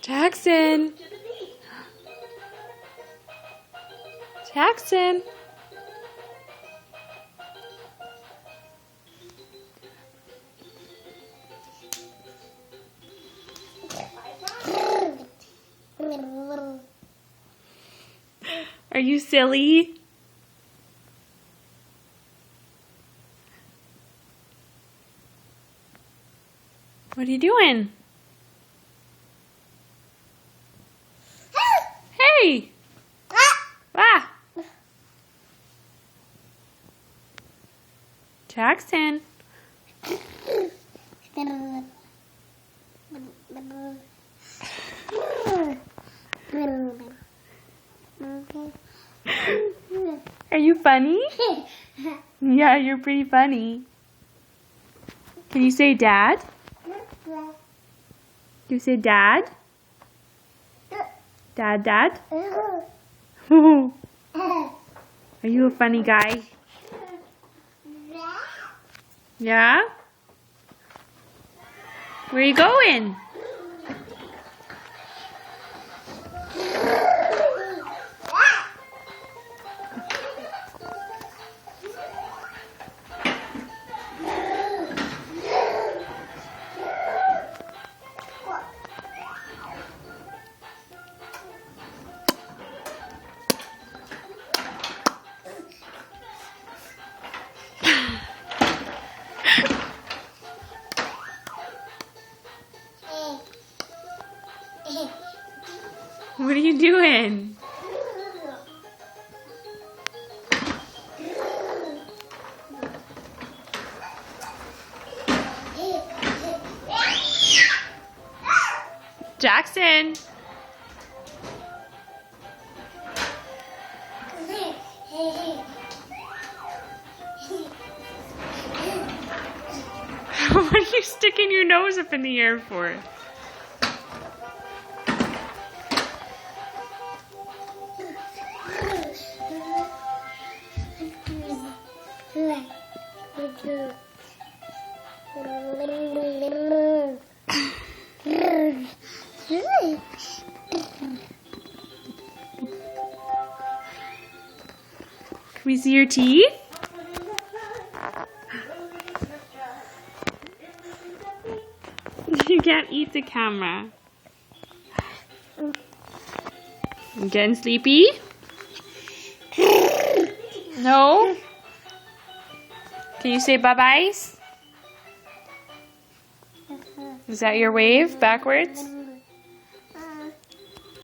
Jaxon. Jaxon. Are you silly? What are you doing? Hey! Ah! Jaxon. Are you funny? Yeah, you're pretty funny. Can you say dad? Can you say dad? Dad, dad? Are you a funny guy? Yeah? Where are you going? What are you doing? Jaxon. What are you sticking your nose up in the air for? Can we see your teeth? You can't eat the camera. You getting sleepy? No? Can you say bye-byes? Is that your wave backwards?